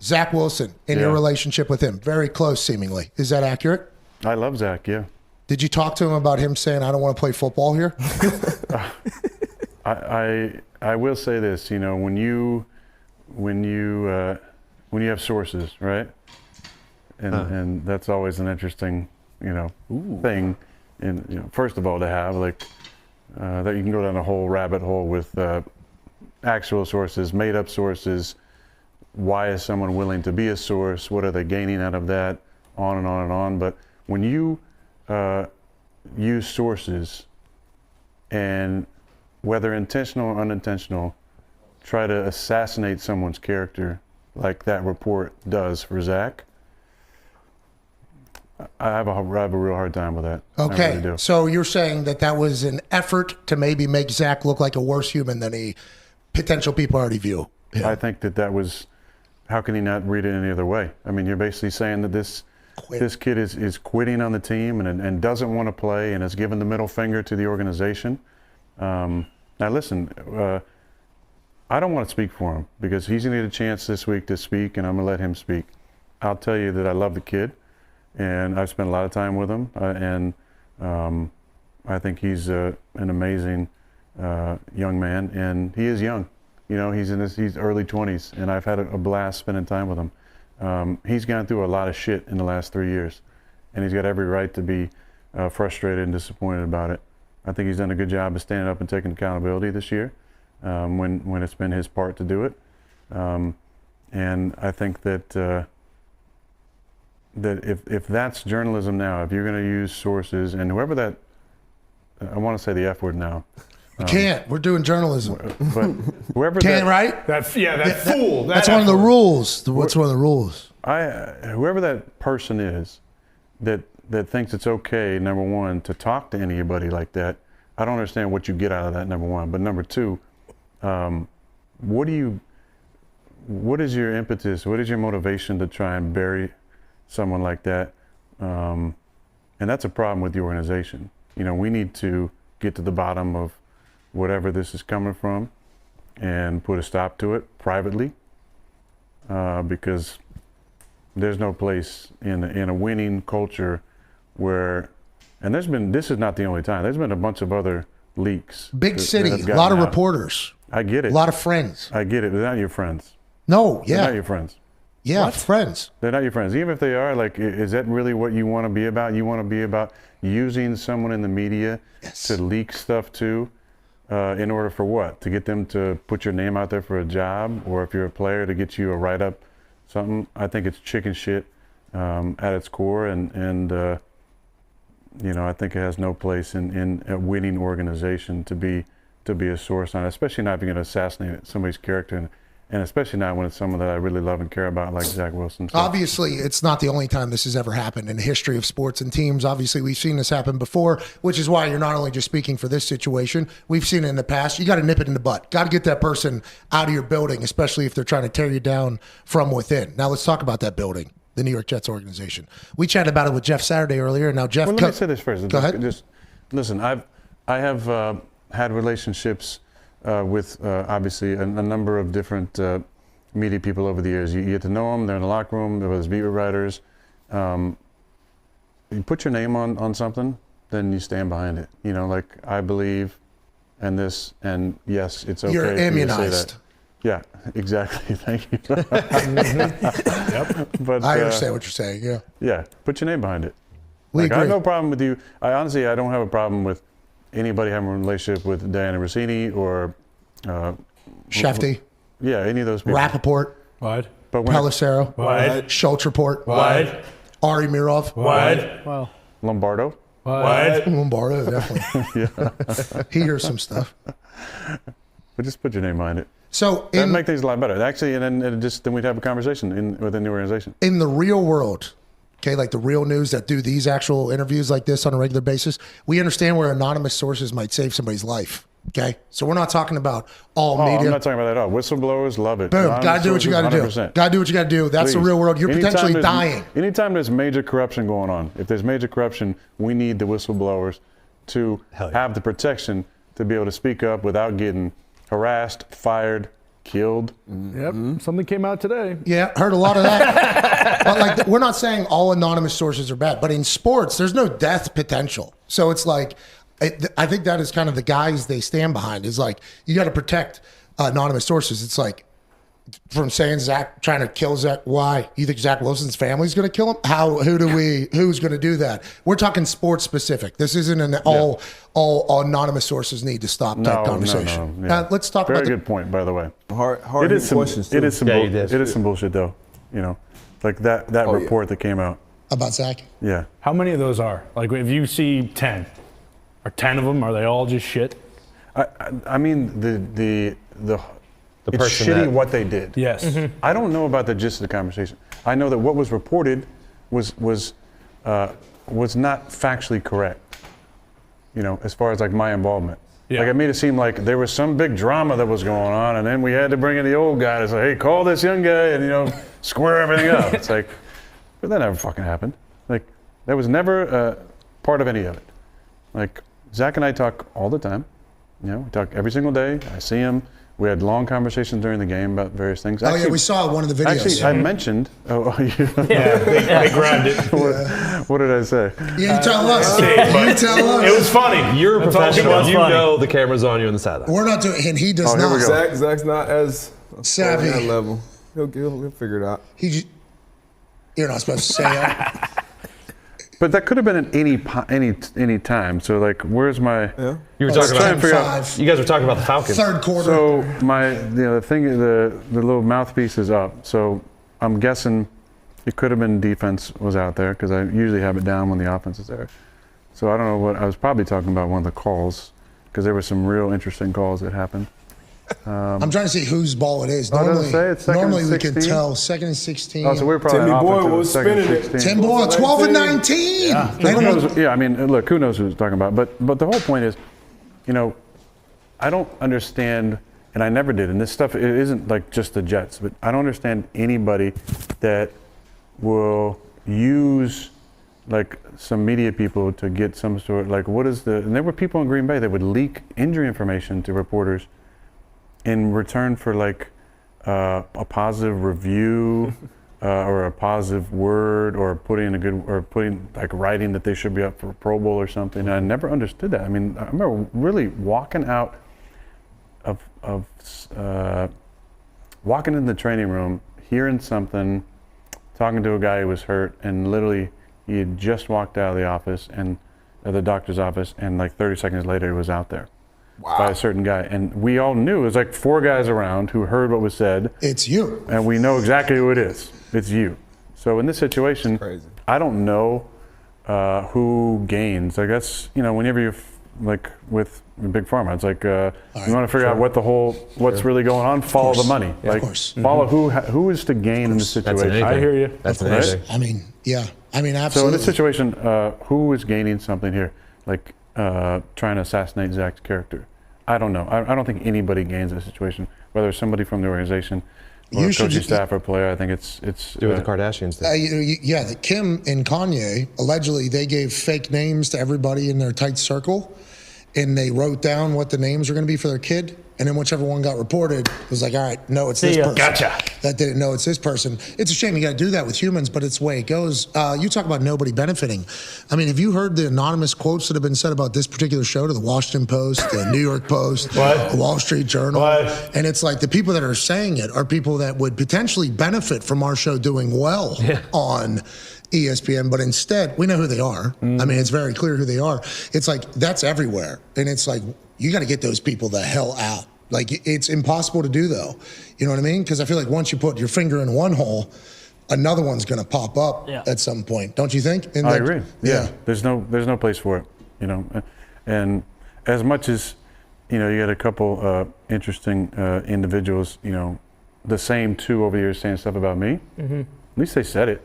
Zach Wilson, in your relationship with him, very close seemingly. Is that accurate? I love Zach, yeah. Did you talk to him about him saying, I don't want to play football here? I will say this, you know, when you have sources, right? And that's always an interesting, you know, thing. And you know, first of all, to have like that you can go down a whole rabbit hole with actual sources, made up sources. Why is someone willing to be a source? What are they gaining out of that? On and on and on. But when you use sources and whether intentional or unintentional, try to assassinate someone's character like that report does for Zach, I have a real hard time with that. Okay, really so you're saying that was an effort to maybe make Zach look like a worse human than potential people already view him. I think that was, how can he not read it any other way? I mean, you're basically saying that this kid is quitting on the team and doesn't want to play and has given the middle finger to the organization. Now listen, I don't want to speak for him because he's going to get a chance this week to speak, and I'm going to let him speak. I'll tell you that I love the kid, and I've spent a lot of time with him, and I think he's an amazing young man, and he is young. You know, he's early 20s, and I've had a blast spending time with him. He's gone through a lot of shit in the last 3 years, and he's got every right to be frustrated and disappointed about it. I think he's done a good job of standing up and taking accountability this year when it's been his part to do it. And I think that if that's journalism now, if you're going to use sources, and whoever that, I want to say the F word now. You can't. We're doing journalism. But whoever can't, right? Fool. That's one of the rules. What's one of the rules? Whoever that person is that thinks it's okay, number one, to talk to anybody like that, I don't understand what you get out of that, number one. But number two, what is your impetus? What is your motivation to try and bury someone like that? And that's a problem with the organization. You know, we need to get to the bottom of whatever this is coming from and put a stop to it privately, because there's no place in a winning culture where, and this is not the only time, there's been a bunch of other leaks. Big city, a lot of reporters. I get it. A lot of friends. I get it. They're not your friends. No, yeah. They're not your friends. Yeah, What? friends. They're not your friends. Even if they are, like, is that really what you want to be about? You want to be about using someone in the media to leak stuff to, in order for what? To get them to put your name out there for a job, or if you're a player, to get you a write-up, something. I think it's chicken shit at its core, and you know, I think it has no place in a winning organization to be a source on it, especially not if you're going to assassinate somebody's character, and especially not when it's someone that I really love and care about, like Zach Wilson. So. Obviously, it's not the only time this has ever happened in the history of sports and teams. Obviously, we've seen this happen before, which is why you're not only just speaking for this situation. We've seen it in the past. You got to nip it in the butt. Got to get that person out of your building, especially if they're trying to tear you down from within. Now, let's talk about that building, the New York Jets organization. We chatted about it with Jeff Saturday earlier. Now, Jeff, let me say this first. Go ahead. Just listen. I have had relationships with obviously a number of different media people over the years. You get to know them. They're in the locker room. They're with beat writers. You put your name on something, then you stand behind it. You know, like, I believe in this, and yes, it's okay. You're for you to immunized. say that. Yeah, exactly. Thank you. Yep. But I understand what you're saying. Yeah. yeah, put your name behind it. We Like, I have agree. no problem with you. I don't have a problem with anybody having a relationship with Diana Rossini or Shefty, yeah, any of those people. Rappaport, Wide. But when Pelissero, Wide. Schultz Report, Wide. Ari Mirov, Wide. Well, Lombardo, Wide. Lombardo, definitely. He hears some stuff. but just put your name behind it. So That'd make things a lot better. Actually, and then we'd have a conversation within the organization. in the real world, okay, like the real news that do these actual interviews like this on a regular basis, we understand where anonymous sources might save somebody's life. Okay, so we're not talking about all I'm media. not talking about that at all. Whistleblowers love it. Boom, Anonymous got to do what you got to do. 100%. Got to do what you got to do. That's the Please. real world. You're Anytime potentially there's- dying. Anytime there's major corruption going on, if there's major corruption, we need the whistleblowers to Hell yeah. have the protection to be able to speak up without getting harassed, fired, killed. Yep. Something came out today. Yeah, heard a lot of that. But like, we're not saying all anonymous sources are bad, but in sports, there's no death potential. So it's like, I think that is kind of the guys they stand behind. Is like, you got to protect anonymous sources. It's like, from saying Zach trying to kill Zach, why? You think Zach Wilson's family's going to kill him? Who's going to do that? We're talking sports specific. This isn't an all anonymous sources need to stop type conversation. No. Yeah. Let's talk Very about good point, by the way. Hard It is some questions. it is some Yeah, it is some bullshit though. You know, like that report that came out. about Zach. Yeah. How many of those are? Like, if you see 10, are 10 of them, are they all just shit? I mean the it's person shitty that- what they did. Yes. I don't know about the gist of the conversation. I know that what was reported was not factually correct. You know, as far as like my involvement. Yeah. Like it made it seem like there was some big drama that was going on, and then we had to bring in the old guy to say, "Hey, call this young guy and square everything up." It's like, but that never fucking happened. Like that was never part of any of it. Like Zach and I talk all the time. You know, we talk every single day. I see him. We had long conversations during the game about various things. Oh, yeah, we saw one of the videos. Actually, I mentioned. Yeah, they grabbed it. What did I say? Yeah, you tell us. You tell us. It was funny. You're a That's all it professional. was You funny. know the camera's on you on the sideline. We're not doing, and he does here we not. go. Zach's not as Savvy. on that level. He'll figure it out. You're not supposed to say that. But that could have been at any time. So like, where's my? Yeah. You were It's talking about. 10-5. You guys were talking about the Falcons. Third quarter. So the little mouthpiece is up. So I'm guessing it could have been defense was out there because I usually have it down when the offense is there. So I don't know what I was probably talking about one of the calls because there were some real interesting calls that happened. I'm trying to see whose ball it is. Oh, it doesn't say. It's second and normally we can 16? tell. Second and 16. Oh, so we were probably Timmy on Boy offense at was second and spinning it. 16. Tim Boyle, 12 and 19. So who knows? Yeah, I mean, look, who knows who he's talking about? But the whole point is, I don't understand, and I never did. And this stuff it isn't like just the Jets, but I don't understand anybody that will use like some media people to get some sort like and there were people in Green Bay that would leak injury information to reporters in return for like a positive review or a positive word or putting like writing that they should be up for a Pro Bowl or something. And I never understood that. I mean, I remember really walking out walking in the training room, hearing something, talking to a guy who was hurt, and literally he had just walked out of the office and the doctor's office, and like 30 seconds later he was out there. Wow. By a certain guy. And we all knew, it was like 4 guys around who heard what was said. It's you. And we know exactly who it is. It's you. So in this situation, I don't know who gains. Like that's, whenever you're like with Big Pharma, it's like you want to figure out what's really going on, follow the money. Yeah, like of course. Follow who is to gain in this situation. I hear you. That's Right? amazing. I mean, yeah. I mean, So in absolutely. this situation, who is gaining something here? Like trying to assassinate Zach's character. I don't know. I don't think anybody gains in this situation, whether it's somebody from the organization or You a should coaching staff or player. I think it's Do what the Kardashians did. Yeah, the Kim and Kanye, allegedly, they gave fake names to everybody in their tight circle, and they wrote down what the names were going to be for their kid. And then whichever one got reported, it was like, all right, no, it's this person. Gotcha. That didn't know it's this person. It's a shame you got to do that with humans, but it's the way it goes. You talk about nobody benefiting. I mean, have you heard the anonymous quotes that have been said about this particular show to the Washington Post, the New York Post, the Wall Street Journal? What? And it's like the people that are saying it are people that would potentially benefit from our show doing well on ESPN, but instead, we know who they are. I mean, it's very clear who they are. It's like, that's everywhere. And it's like, you got to get those people the hell out. Like, it's impossible to do, though. You know what I mean? Because I feel like once you put your finger in one hole, another one's going to pop up at some point. Don't you think? I agree. Yeah. There's no place for it, And as much as, you got a couple interesting individuals, the same 2 over the years saying stuff about me, at least they said it.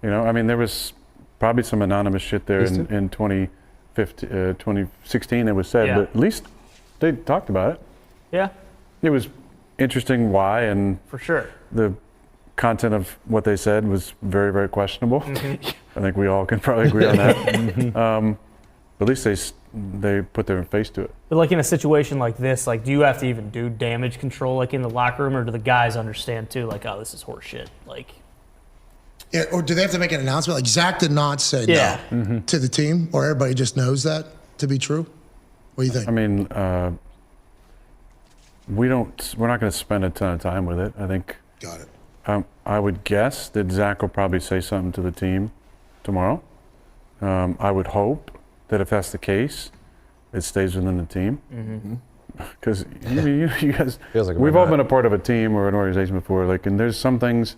I mean, there was probably some anonymous shit there in 2016 that was said, but at least they talked about it. Yeah. It was interesting why, and For sure. the content of what they said was very, very questionable. I think we all can probably agree on that. But at least they put their face to it. But like in a situation like this, like do you have to even do damage control like in the locker room, or do the guys understand too? Like, oh, this is horse shit. Like, Yeah, or do they have to make an announcement? Like Zach did not say no to the team, or everybody just knows that to be true. What do you think? I mean, we're not going to spend a ton of time with it. I think. Got it. I would guess that Zach will probably say something to the team tomorrow. I would hope that if that's the case, it stays within the team. Because you guys, Feels like we've why all not? been a part of a team or an organization before. Like, and there's some things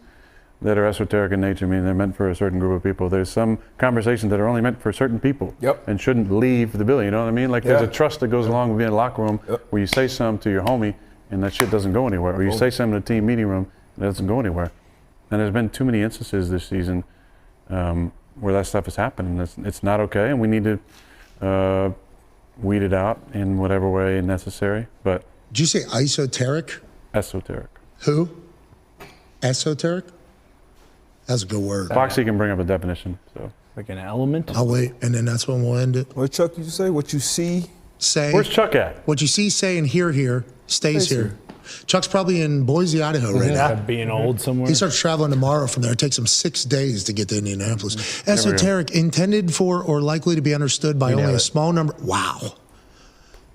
that are esoteric in nature. I mean, they're meant for a certain group of people. There's some conversations that are only meant for certain people. Yep. And shouldn't leave the building. You know what I mean? Like, there's Yeah. a trust that goes along with being in a locker room where you say something to your homie and that shit doesn't go anywhere. Or you say something in a team meeting room and it doesn't go anywhere. And there's been too many instances this season where that stuff has happened, and it's not okay, and we need to weed it out in whatever way necessary. But Did you say esoteric? esoteric. Who? Esoteric? That's a good word. Foxy can bring up a definition. So Like an element. I'll wait, and then that's when we'll end it. What Chuck did you say? What you see? Say where's Chuck at? what you see, say, and hear here stays here. Chuck's probably in Boise, Idaho right now. Being old somewhere. He starts traveling tomorrow from there. It takes him 6 days to get to Indianapolis. Esoteric, intended for or likely to be understood by only a small number. Wow.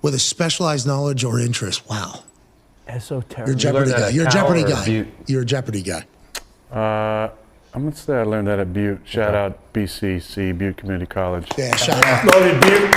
With a specialized knowledge or interest. Wow. esoteric. You're a Jeopardy that guy. at You're a Cal Jeopardy or guy. Butte? You're a Jeopardy guy. I'm gonna say I learned that at Butte. Shout out BCC, Butte Community College. Yeah, shout out. Loaded Butte.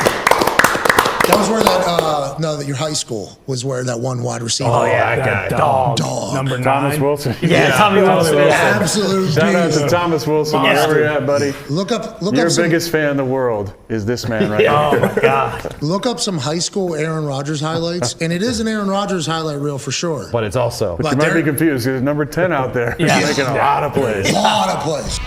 That was where that your high school was where that one wide receiver. Oh yeah, That guy. dog. Dog. Number Thomas 9. Wilson. Yeah, Tommy Wilson. Yeah. Absolute Shout out beast. to Thomas Wilson, Monster. wherever you're at, buddy. Look up Your some, biggest fan in the world is this man right Oh here. my God. look up some high school Aaron Rodgers highlights, and it is an Aaron Rodgers highlight reel for sure. But it's also You might be there- confused. There's number 10 out there. He's making a lot of plays. A lot of plays.